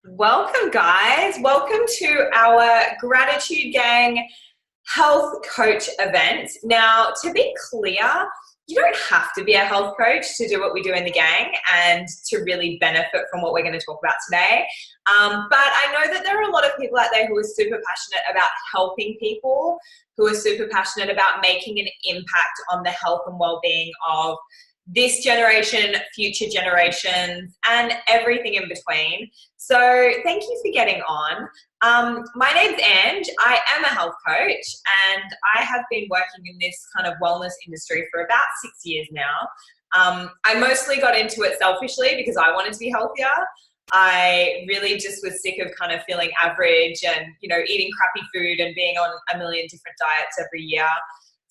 Welcome, guys. Welcome to our Gratitude Gang Health Coach event. Now, to be clear, you don't have to be a health coach to do what we do in the gang and to really benefit from what we're going to talk about today. But I know that there are a lot of people out there who are super passionate about helping people, who are super passionate about making an impact on the health and well-being of this generation, future generations, and everything in between. So thank you for getting on. My name's Ange. I am a health coach, and I have been working in this kind of wellness industry for about 6 years now. I mostly got into it selfishly because I wanted to be healthier. I really just was sick of kind of feeling average and, eating crappy food and being on a million different diets every year.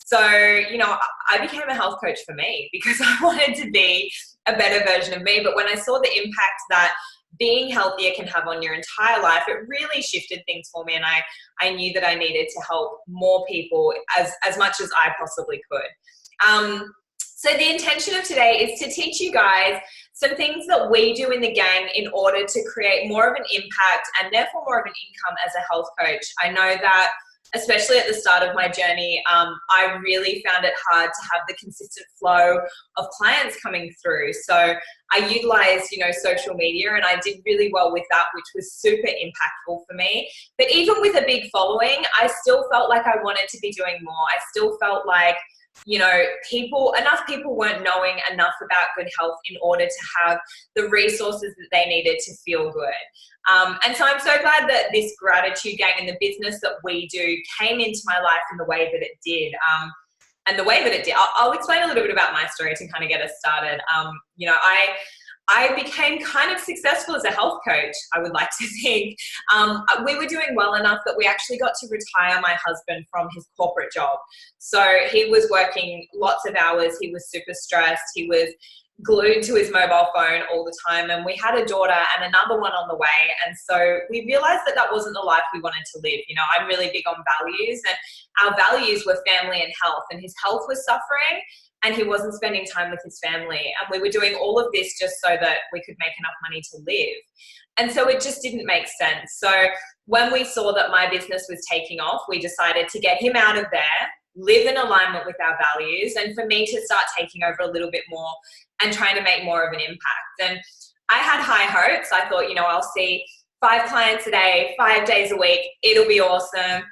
So, I became a health coach for me because I wanted to be a better version of me. But when I saw the impact that being healthier can have on your entire life, it really shifted things for me. And I knew that I needed to help more people as much as I possibly could. So the intention of today is to teach you guys some things that we do in the gang in order to create more of an impact and therefore more of an income as a health coach. I know that especially at the start of my journey, I really found it hard to have the consistent flow of clients coming through. So I utilized, social media, and I did really well with that, which was super impactful for me. But even with a big following, I still felt like I wanted to be doing more. I still felt like, enough people weren't knowing enough about good health in order to have the resources that they needed to feel good. And so I'm so glad that this gratitude gang and the business that we do came into my life in the way that it did. And the way that it did, I'll explain a little bit about my story to kind of get us started. I became kind of successful as a health coach, I would like to think. We were doing well enough that we actually got to retire my husband from his corporate job. So he was working lots of hours. He was super stressed. He was glued to his mobile phone all the time. And we had a daughter and another one on the way. And so we realized that that wasn't the life we wanted to live. I'm really big on values, and our values were family and health. And his health was suffering, and he wasn't spending time with his family. And we were doing all of this just so that we could make enough money to live. And so it just didn't make sense. So when we saw that my business was taking off, we decided to get him out of there, live in alignment with our values, and for me to start taking over a little bit more and trying to make more of an impact. And I had high hopes. I thought, I'll see 5 clients a day, 5 days a week. It'll be awesome.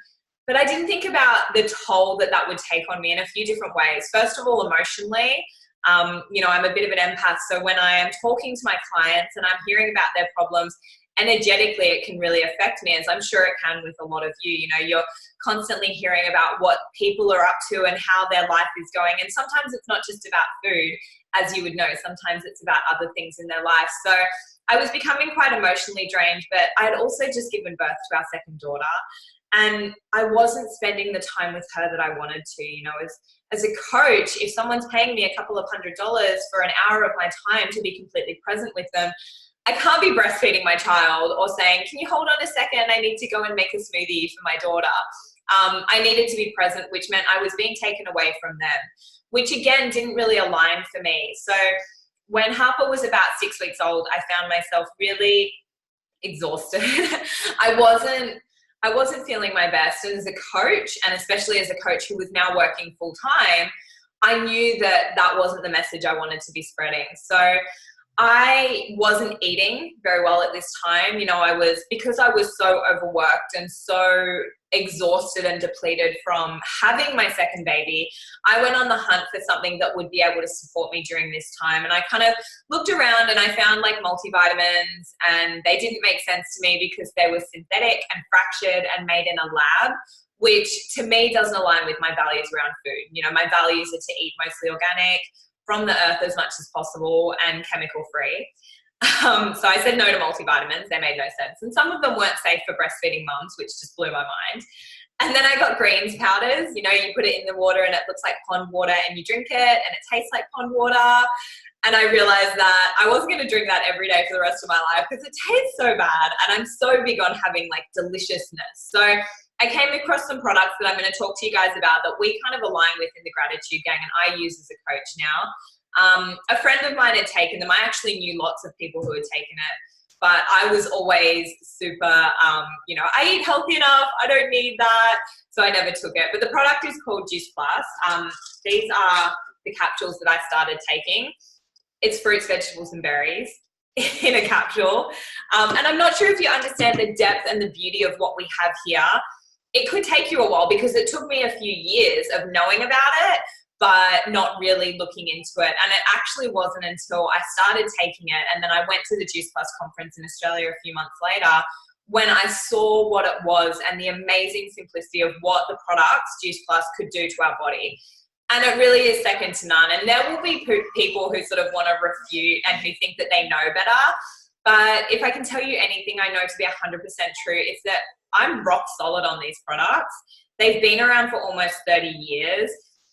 But I didn't think about the toll that that would take on me in a few different ways. First of all, emotionally, I'm a bit of an empath. So when I am talking to my clients and I'm hearing about their problems, energetically, it can really affect me, as I'm sure it can with a lot of you. You're constantly hearing about what people are up to and how their life is going. And sometimes it's not just about food, as you would know. Sometimes it's about other things in their life. So I was becoming quite emotionally drained, but I had also just given birth to our second daughter. And I wasn't spending the time with her that I wanted to. As a coach, if someone's paying me a couple of $100s for an hour of my time to be completely present with them, I can't be breastfeeding my child or saying, can you hold on a second? I need to go and make a smoothie for my daughter. I needed to be present, which meant I was being taken away from them, which again didn't really align for me. So when Harper was about 6 weeks old, I found myself really exhausted. I wasn't feeling my best. And as a coach, and especially as a coach who was now working full time, I knew that that wasn't the message I wanted to be spreading. So I wasn't eating very well at this time. Because I was so overworked and so exhausted and depleted from having my second baby, I went on the hunt for something that would be able to support me during this time. And I kind of looked around and I found like multivitamins, and they didn't make sense to me because they were synthetic and fractured and made in a lab, which to me doesn't align with my values around food. My values are to eat mostly organic, from the earth as much as possible, and chemical free. So I said no to multivitamins. They made no sense. And some of them weren't safe for breastfeeding mums, which just blew my mind. And then I got greens powders. You put it in the water and it looks like pond water, and you drink it and it tastes like pond water. And I realized that I wasn't going to drink that every day for the rest of my life because it tastes so bad. And I'm so big on having like deliciousness. So I came across some products that I'm going to talk to you guys about that we kind of align with in the Gratitude Gang, and I use as a coach now. A friend of mine had taken them. I actually knew lots of people who had taken it. but I was always super, you know, I eat healthy enough, I don't need that, so I never took it. But the product is called Juice Plus. These are the capsules that I started taking. It's fruits, vegetables, and berries in a capsule. And I'm not sure if you understand the depth and the beauty of what we have here. It could take you a while because it took me a few years of knowing about it, but not really looking into it. And it actually wasn't until I started taking it, and then I went to the Juice Plus conference in Australia a few months later, when I saw what it was and the amazing simplicity of what the products Juice Plus could do to our body. And it really is second to none. And there will be people who sort of want to refute and who think that they know better. But if I can tell you anything I know to be 100% true, it's that I'm rock solid on these products. They've been around for almost 30 years.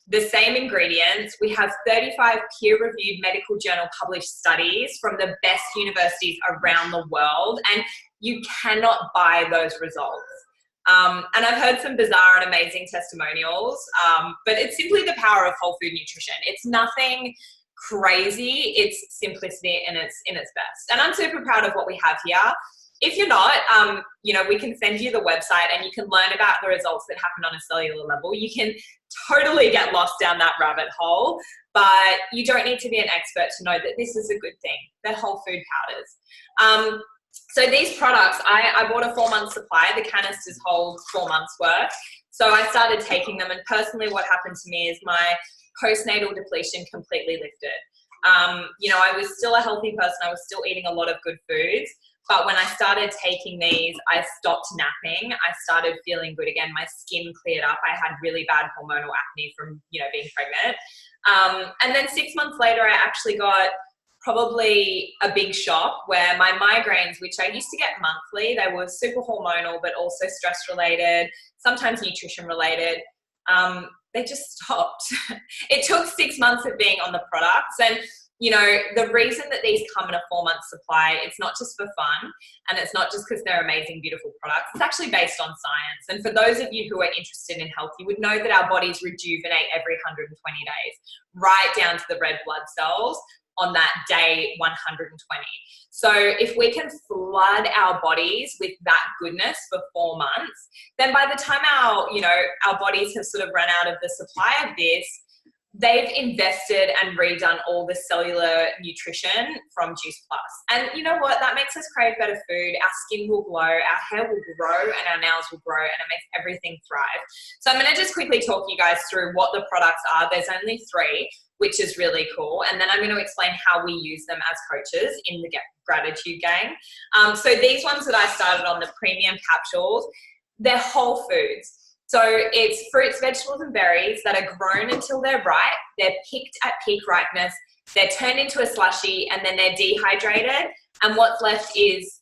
The same ingredients. We have 35 peer-reviewed medical journal published studies from the best universities around the world, and you cannot buy those results. And I've heard some bizarre and amazing testimonials, but it's simply the power of whole food nutrition. It's nothing crazy. It's simplicity in its best. And I'm super proud of what we have here. If you're not, you know, we can send you the website and you can learn about the results that happen on a cellular level. You can totally get lost down that rabbit hole, but you don't need to be an expert to know that this is a good thing. They're whole food powders. So these products, I bought a 4-month supply. The canisters hold 4 months worth. So I started taking them, and personally what happened to me is my postnatal depletion completely lifted. You know, I was still a healthy person. I was still eating a lot of good foods. But when I started taking these, I stopped napping. I started feeling good again. My skin cleared up. I had really bad hormonal acne from, you know, being pregnant. And then 6 months later, I actually got probably a big shock where my migraines, which I used to get monthly, they were super hormonal, but also stress related, sometimes nutrition related. They just stopped. It took 6 months of being on the products. And you know, the reason that these come in a 4-month supply, it's not just for fun, and it's not just because they're amazing, beautiful products. It's actually based on science. And for those of you who are interested in health, you would know that our bodies rejuvenate every 120 days, right down to the red blood cells on that day 120. So if we can flood our bodies with that goodness for 4 months, then by the time our bodies have sort of run out of the supply of this, they've invested and redone all the cellular nutrition from Juice Plus. And you know what? That makes us crave better food. Our skin will glow, our hair will grow, and our nails will grow, and it makes everything thrive. So I'm going to just quickly talk you guys through what the products are. There's only 3, which is really cool. And then I'm going to explain how we use them as coaches in the Gratitude Gang. So these ones that I started on, the premium capsules, they're whole foods. So it's fruits, vegetables, and berries that are grown until they're ripe. They're picked at peak ripeness. They're turned into a slushy, and then they're dehydrated. And what's left is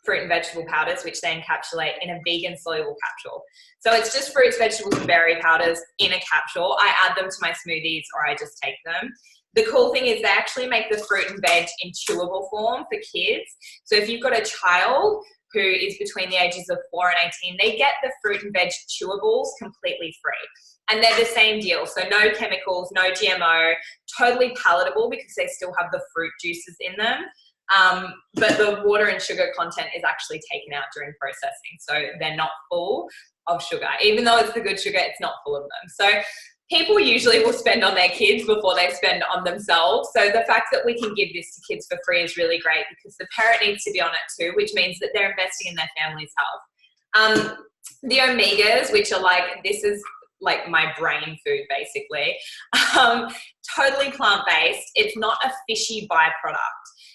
fruit and vegetable powders, which they encapsulate in a vegan soluble capsule. So it's just fruits, vegetables, and berry powders in a capsule. I add them to my smoothies, or I just take them. The cool thing is they actually make the fruit and veg in chewable form for kids. So if you've got a child who is between the ages of 4 and 18, they get the fruit and veg chewables completely free. And they're the same deal. So no chemicals, no GMO, totally palatable because they still have the fruit juices in them. But the water and sugar content is actually taken out during processing. So they're not full of sugar. Even though it's the good sugar, it's not full of them. So people usually will spend on their kids before they spend on themselves. So the fact that we can give this to kids for free is really great because the parent needs to be on it too, which means that they're investing in their family's health. The omegas, which are like, this is like my brain food basically, totally plant-based. It's not a fishy byproduct.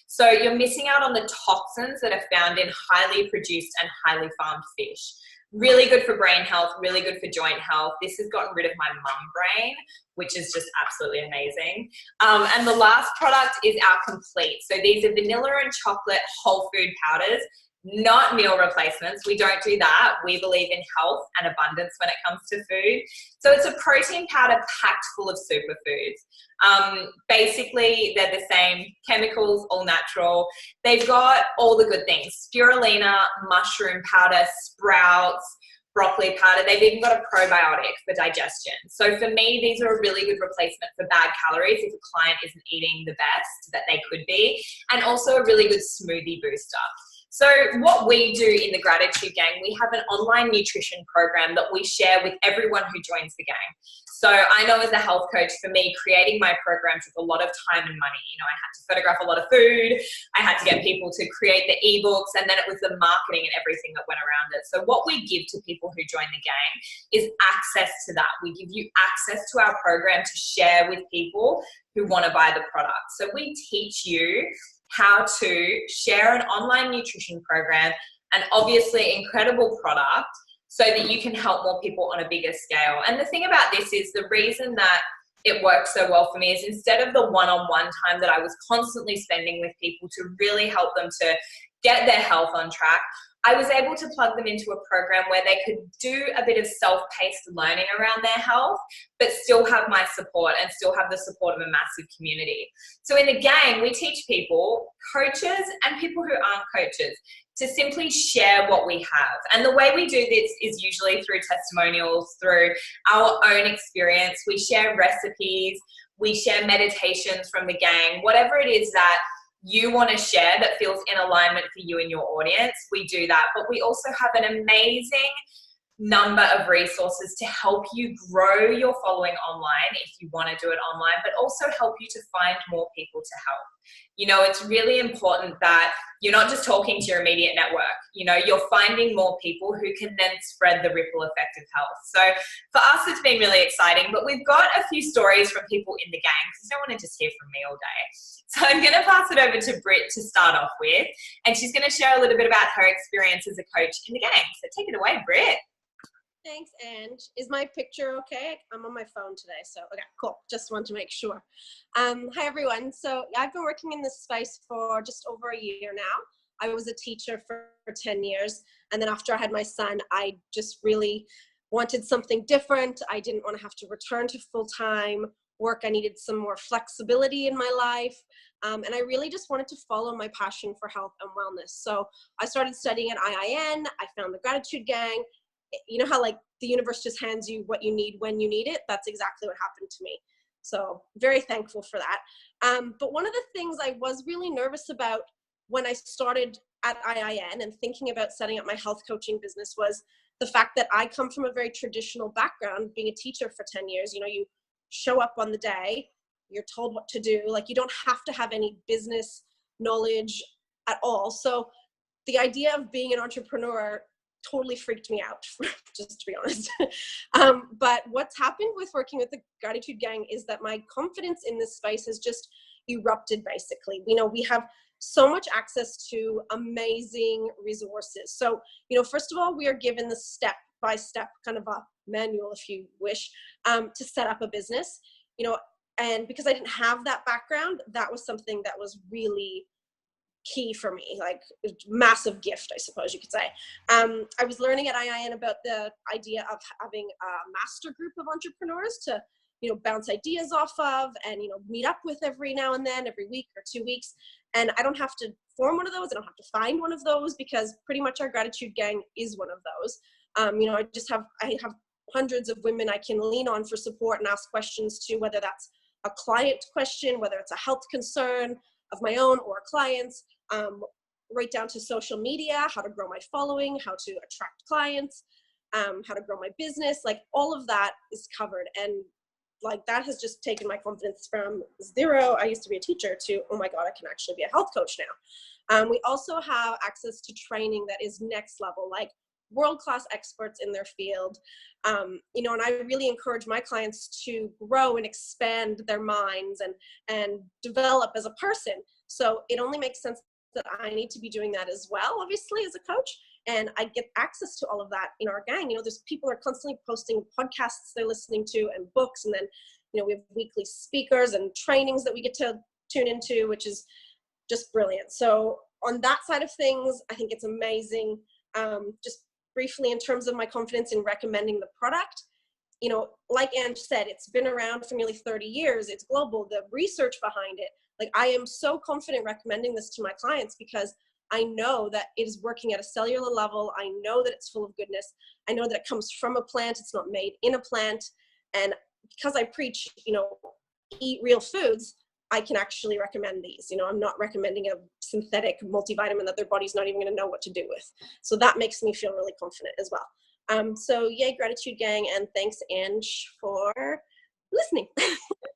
So you're missing out on the toxins that are found in highly produced and highly farmed fish. Really good for brain health, really good for joint health. This has gotten rid of my mum brain, which is just absolutely amazing. And the last product is our Complete. So these are vanilla and chocolate whole food powders, not meal replacements. We don't do that. We believe in health and abundance when it comes to food. So it's a protein powder packed full of superfoods. Basically, they're the same chemicals, all natural. They've got all the good things: spirulina, mushroom powder, sprouts, broccoli powder. They've even got a probiotic for digestion. So for me, these are a really good replacement for bad calories if a client isn't eating the best that they could be, and also a really good smoothie booster. So what we do in the Gratitude Gang, we have an online nutrition program that we share with everyone who joins the gang. So I know as a health coach, for me, creating my program took a lot of time and money. You know, I had to photograph a lot of food. I had to get people to create the ebooks, and then it was the marketing and everything that went around it. So what we give to people who join the gang is access to that. We give you access to our program to share with people who want to buy the product. So we teach you how to share an online nutrition program and obviously incredible product so that you can help more people on a bigger scale. And the thing about this is the reason that it works so well for me is instead of the one-on-one time that I was constantly spending with people to really help them to get their health on track, I was able to plug them into a program where they could do a bit of self-paced learning around their health, but still have my support and still have the support of a massive community. So in the gang, we teach people, coaches and people who aren't coaches, to simply share what we have. And the way we do this is usually through testimonials, through our own experience. We share recipes, we share meditations from the gang, whatever it is that you want to share that feels in alignment for you and your audience, we do that. But we also have an amazing number of resources to help you grow your following online if you want to do it online, but also help you to find more people to help. You know, it's really important that you're not just talking to your immediate network. You know, you're finding more people who can then spread the ripple effect of health. So for us, it's been really exciting, but we've got a few stories from people in the gang because I don't want to just hear from me all day. So I'm going to pass it over to Britt to start off with, and she's going to share a little bit about her experience as a coach in the gang. So take it away, Britt. Thanks, Ange. Is my picture okay? I'm on my phone today, so okay, cool. Just want to make sure. Hi, everyone. So I've been working in this space for just over a year now. I was a teacher for 10 years, and then after I had my son, I just really wanted something different. I didn't want to have to return to full-time work. I needed some more flexibility in my life, and I really just wanted to follow my passion for health and wellness. So I started studying at IIN. I found the Gratitude Gang. You know how like the universe just hands you what you need when you need it? That's exactly what happened to me. So very thankful for that. But one of the things I was really nervous about when I started at IIN and thinking about setting up my health coaching business was the fact that I come from a very traditional background, being a teacher for 10 years. You know, you show up on the day, you're told what to do. Like, you don't have to have any business knowledge at all. So the idea of being an entrepreneur totally freaked me out, just to be honest. But what's happened with working with the Gratitude Gang is that my confidence in this space has just erupted, basically. You know, we have so much access to amazing resources. So, you know, first of all, we are given the step-by-step kind of a manual, if you wish, to set up a business, you know, and because I didn't have that background, that was something that was really key for me, like a massive gift, I suppose you could say. I was learning at IIN about the idea of having a master group of entrepreneurs to, you know, bounce ideas off of and, you know, meet up with every now and then, every week or 2 weeks. And I don't have to form one of those. I don't have to find one of those because pretty much our Gratitude Gang is one of those. You know, I have hundreds of women I can lean on for support and ask questions to, whether that's a client question, whether it's a health concern of my own or clients, right down to social media, how to grow my following, how to attract clients, how to grow my business, like all of that is covered. And like that has just taken my confidence from 0, I used to be a teacher, to, oh my God, I can actually be a health coach now. We also have access to training that is next level, like world-class experts in their field. You know, and I really encourage my clients to grow and expand their minds and develop as a person. So it only makes sense that I need to be doing that as well, obviously, as a coach. And I get access to all of that in our gang. You know, there's people are constantly posting podcasts they're listening to and books. And then, you know, we have weekly speakers and trainings that we get to tune into, which is just brilliant. So on that side of things, I think it's amazing. Just briefly, in terms of my confidence in recommending the product, you know, like Ange said, it's been around for nearly 30 years. It's global. The research behind it, like I am so confident recommending this to my clients because I know that it is working at a cellular level. I know that it's full of goodness. I know that it comes from a plant. It's not made in a plant. And because I preach, eat real foods, I can actually recommend these. I'm not recommending a synthetic multivitamin that their body's not even going to know what to do with. So that makes me feel really confident as well. So yay, gratitude gang, and thanks, Ange, for listening.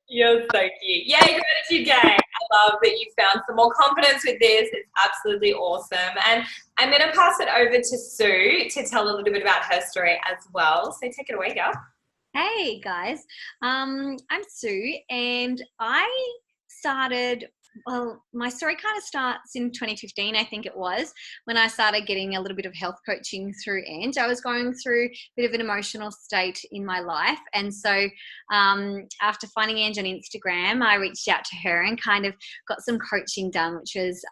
You're so cute. Yay, gratitude gang. I love that you found some more confidence with this. It's absolutely awesome. And I'm going to pass it over to Sue to tell a little bit about her story as well. So take it away, girl. Hey guys, I'm Sue, and I started, well, my story kind of starts in 2015, I think it was, when I started getting a little bit of health coaching through Ange. I was going through a bit of an emotional state in my life, and so after finding Ange on Instagram, I reached out to her and kind of got some coaching done, which was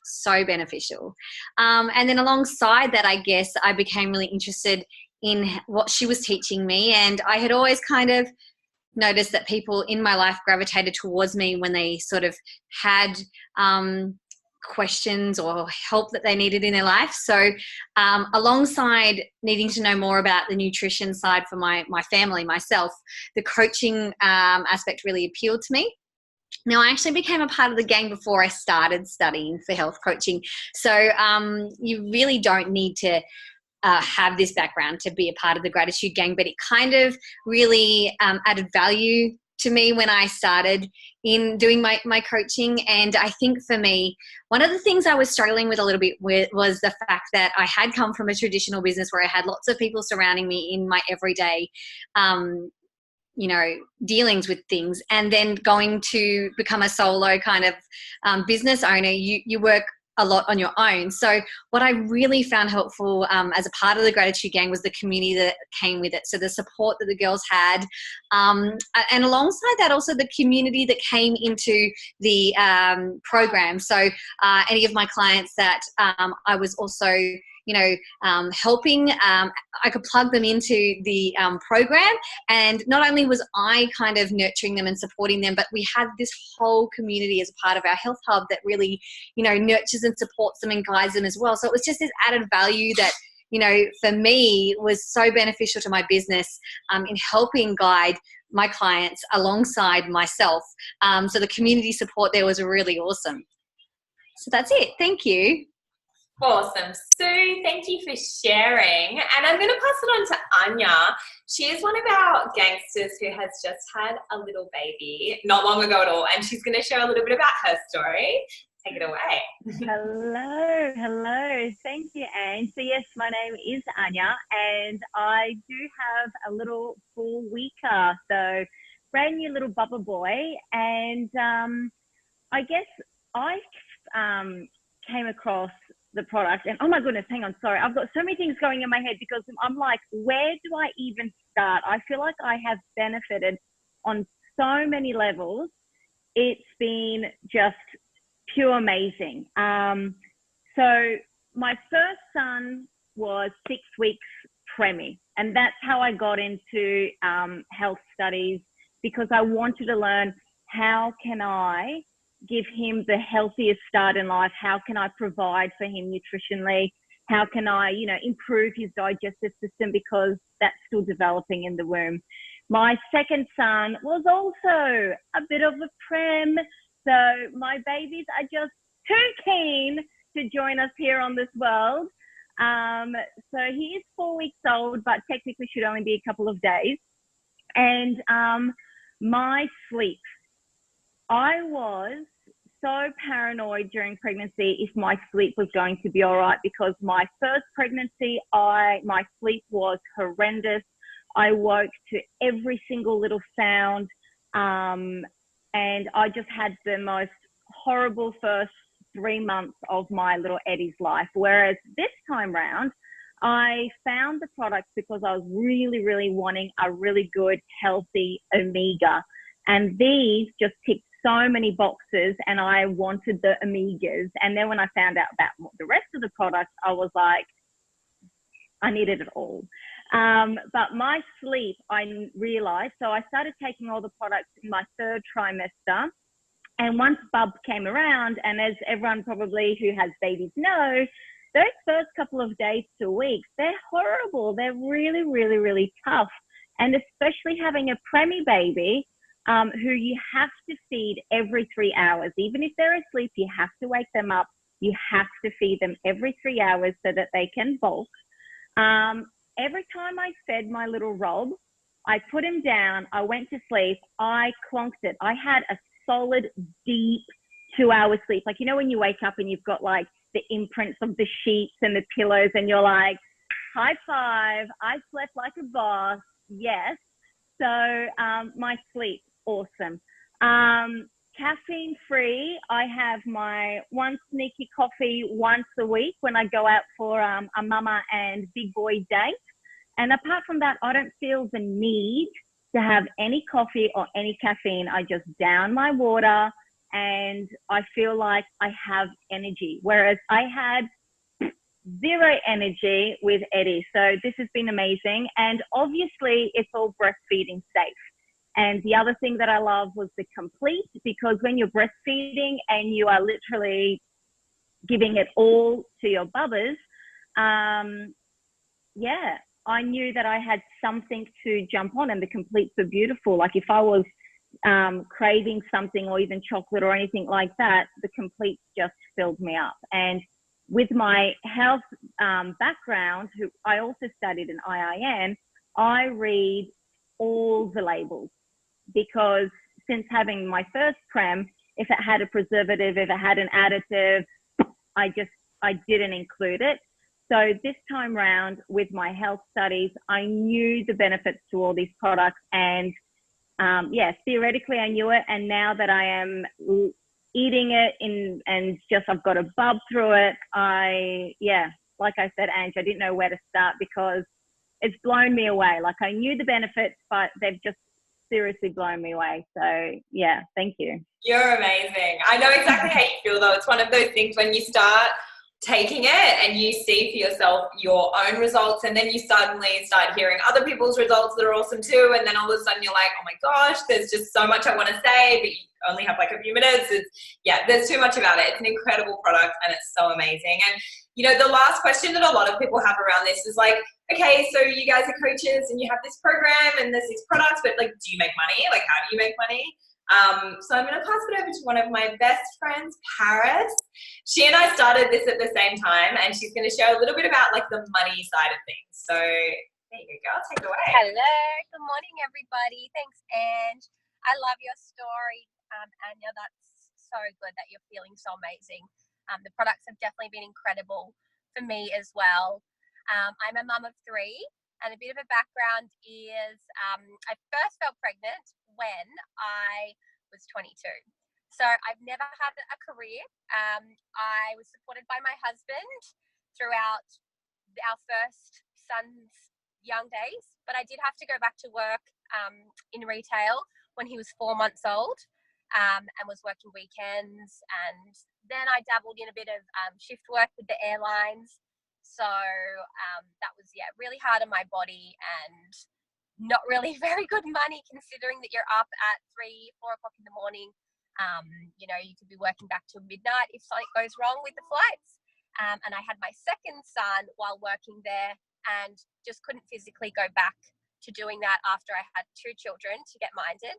so beneficial. And then alongside that, I guess I became really interested in what she was teaching me, and I had always kind of noticed that people in my life gravitated towards me when they sort of had questions or help that they needed in their life. So alongside needing to know more about the nutrition side for my family, myself, the coaching aspect really appealed to me. Now, I actually became a part of the gang before I started studying for health coaching. So you really don't need to have this background to be a part of the gratitude gang, but it kind of really added value to me when I started in doing my coaching. And I think for me, one of the things I was struggling with a little bit with was the fact that I had come from a traditional business where I had lots of people surrounding me in my everyday dealings with things, and then going to become a solo kind of business owner, you work a lot on your own. So what I really found helpful as a part of the gratitude gang was the community that came with it. So the support that the girls had, and alongside that also the community that came into the program. So any of my clients that I was also helping, I could plug them into the program, and not only was I kind of nurturing them and supporting them, but we had this whole community as a part of our health hub that really, nurtures and supports them and guides them as well. So it was just this added value that, for me was so beneficial to my business in helping guide my clients alongside myself. So the community support there was really awesome. So that's it. Thank you. Awesome. Sue, thank you for sharing. And I'm going to pass it on to Anya. She is one of our gangsters who has just had a little baby not long ago at all, and she's going to share a little bit about her story. Take it away. Hello. Thank you, Anne. So yes, my name is Anya, and I do have a little 4-weeker, so brand new little bubba boy. And I guess I came across the product, and oh my goodness, hang on, sorry, I've got so many things going in my head because I'm like, where do I even start? I feel like I have benefited on so many levels. It's been just pure amazing. So my first son was 6 weeks preemie, and that's how I got into health studies, because I wanted to learn, how can I give him the healthiest start in life? How can I provide for him nutritionally? How can I, improve his digestive system, because that's still developing in the womb. My second son was also a bit of a prem. So my babies are just too keen to join us here on this world. So he is 4 weeks old, but technically should only be a couple of days. And my sleep, I was so paranoid during pregnancy if my sleep was going to be all right, because my first pregnancy, my sleep was horrendous. I woke to every single little sound, and I just had the most horrible first 3 months of my little Eddie's life. Whereas this time round, I found the product because I was really, really wanting a really good, healthy omega. And these just ticked so many boxes, and I wanted the omegas. And then when I found out about the rest of the products, I was like, I needed it all. But my sleep, I realized, so I started taking all the products in my 3rd trimester, And once Bub came around, and as everyone probably who has babies know, those first couple of days to weeks, they're horrible. They're really, really, really tough. And especially having a preemie baby, who you have to feed every 3 hours. Even if they're asleep, you have to wake them up. You have to feed them every 3 hours so that they can bulk. Every time I fed my little Rob, I put him down, I went to sleep, I clonked it. I had a solid, deep 2 hours sleep. Like, you know, when you wake up and you've got like the imprints of the sheets and the pillows and you're like, high five, I slept like a boss. Yes. So my sleep, awesome. Caffeine free. I have my one sneaky coffee once a week when I go out for a mama and big boy date. And apart from that, I don't feel the need to have any coffee or any caffeine. I just down my water and I feel like I have energy. Whereas I had zero energy with Eddie. So this has been amazing. And obviously it's all breastfeeding safe. And the other thing that I love was the complete, because when you're breastfeeding and you are literally giving it all to your bubbers, yeah, I knew that I had something to jump on, and the completes were beautiful. Like if I was craving something or even chocolate or anything like that, the completes just filled me up. And with my health background, who I also studied in IIN, I read all the labels, because since having my first prem, if it had a preservative, if it had an additive, I didn't include it. So this time round with my health studies, I knew the benefits to all these products, and yeah, theoretically I knew it. And now that I am eating it and just I've got a bub through it, like I said, Ange, I didn't know where to start because it's blown me away. Like I knew the benefits, but they've just seriously blown me away. So yeah, thank you. You're amazing. I know exactly how you feel though. It's one of those things when you start taking it and you see for yourself your own results, and then you suddenly start hearing other people's results that are awesome too, and then all of a sudden you're like, oh my gosh, there's just so much I want to say, but you only have like a few minutes. There's too much about it. It's an incredible product and it's so amazing. And you know, the last question that a lot of people have around this is like, okay, so you guys are coaches and you have this program and there's these products, but like, do you make money? Like, how do you make money? So I'm going to pass it over to one of my best friends, Paris. She and I started this at the same time, and she's going to share a little bit about like the money side of things. So there you go, take it away. Hello, good morning, everybody. Thanks, Ange. I love your story, Anya. That's so good that you're feeling so amazing. The products have definitely been incredible for me as well. I'm a mum of 3, and a bit of a background is I first felt pregnant when I was 22. So I've never had a career. I was supported by my husband throughout our first son's young days, but I did have to go back to work in retail when he was 4 months old, and was working weekends. And then I dabbled in a bit of shift work with the airlines. So that was, really hard on my body and not really very good money, considering that you're up at 3-4 o'clock in the morning. You could be working back till midnight if something goes wrong with the flights. And I had my second son while working there and just couldn't physically go back to doing that after I had 2 children to get minded.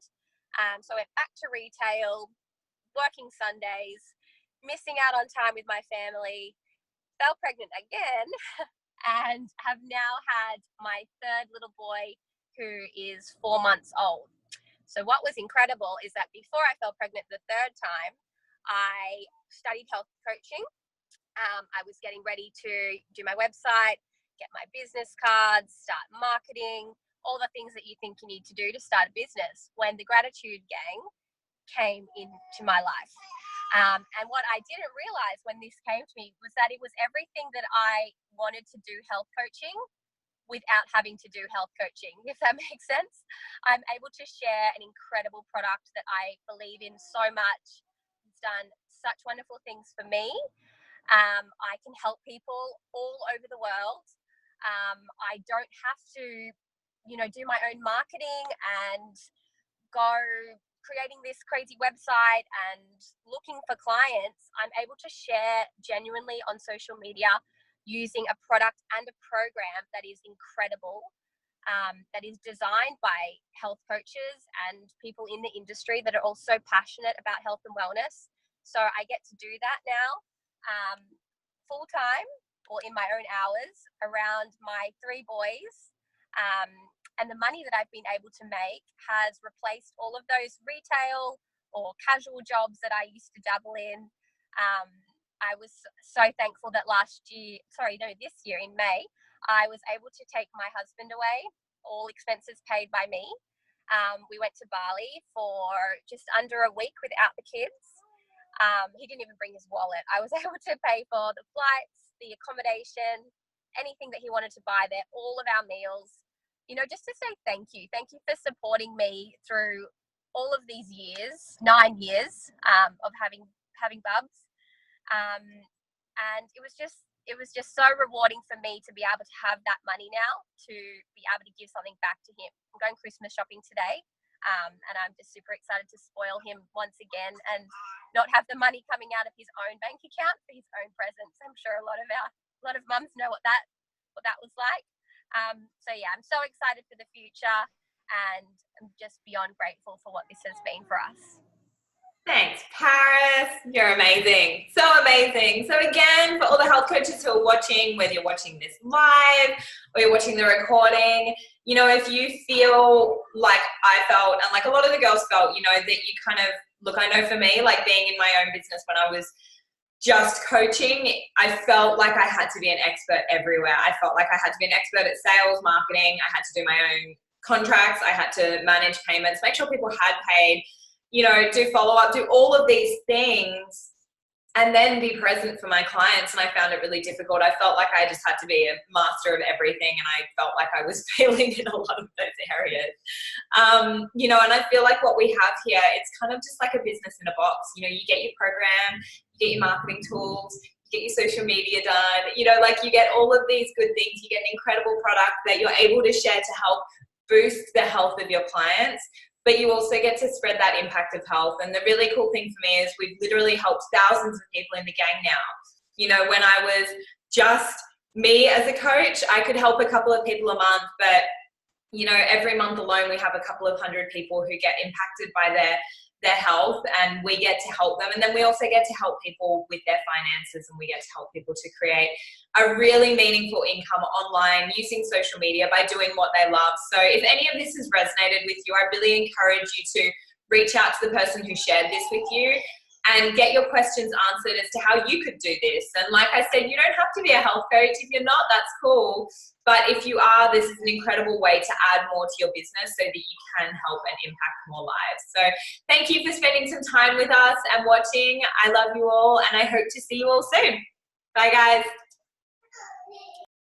So I went back to retail, working Sundays, missing out on time with my family, fell pregnant again, and have now had my third little boy, who is 4 months old. So what was incredible is that before I fell pregnant the third time, I studied health coaching. I was getting ready to do my website, get my business cards, start marketing, all the things that you think you need to do to start a business, when the Gratitude Gang came into my life. And what I didn't realize when this came to me was that it was everything that I wanted to do health coaching without having to do health coaching, if that makes sense. I'm able to share an incredible product that I believe in so much. It's done such wonderful things for me. I can help people all over the world. I don't have to, do my own marketing and go creating this crazy website and looking for clients, I'm able to share genuinely on social media using a product and a program that is incredible, that is designed by health coaches and people in the industry that are also passionate about health and wellness. So I get to do that now full time or in my own hours around my 3 boys. And the money that I've been able to make has replaced all of those retail or casual jobs that I used to dabble in. I was so thankful that this year in May, I was able to take my husband away, all expenses paid by me. We went to Bali for just under a week without the kids. He didn't even bring his wallet. I was able to pay for the flights, the accommodation, anything that he wanted to buy there, all of our meals. Just to say thank you. Thank you for supporting me through all of these years, 9 years of having Bubs. And it was just so rewarding for me to be able to have that money now to be able to give something back to him. I'm going Christmas shopping today, and I'm just super excited to spoil him once again and not have the money coming out of his own bank account for his own presents. I'm sure a lot of mums know what that was like. So yeah, I'm so excited for the future, and I'm just beyond grateful for what this has been for us. Thanks, Paris. You're amazing. So amazing. So again, for all the health coaches who are watching, whether you're watching this live or you're watching the recording, if you feel like I felt, and like a lot of the girls felt, that you kind of, look, I know for me, like being in my own business when I was just coaching, I felt like I had to be an expert everywhere. I felt like I had to be an expert at sales, marketing. I had to do my own contracts. I had to manage payments, make sure people had paid, do follow-up, do all of these things, and then be present for my clients. And I found it really difficult. I felt like I just had to be a master of everything, and I felt like I was failing in a lot of those areas. And I feel like what we have here, it's kind of just like a business in a box. You get your program, you get your marketing tools, you get your social media done, you get all of these good things. You get an incredible product that you're able to share to help boost the health of your clients. But you also get to spread that impact of health. And the really cool thing for me is we've literally helped thousands of people in the gang now. When I was just me as a coach, I could help a couple of people a month, but every month alone we have a couple of hundred people who get impacted by their health, and we get to help them. And then we also get to help people with their finances, and we get to help people to create a really meaningful income online using social media by doing what they love. So if any of this has resonated with you, I really encourage you to reach out to the person who shared this with you and get your questions answered as to how you could do this. And like I said, you don't have to be a health coach. If you're not, that's cool. But if you are, this is an incredible way to add more to your business so that you can help and impact more lives. So thank you for spending some time with us and watching. I love you all, and I hope to see you all soon. Bye, guys.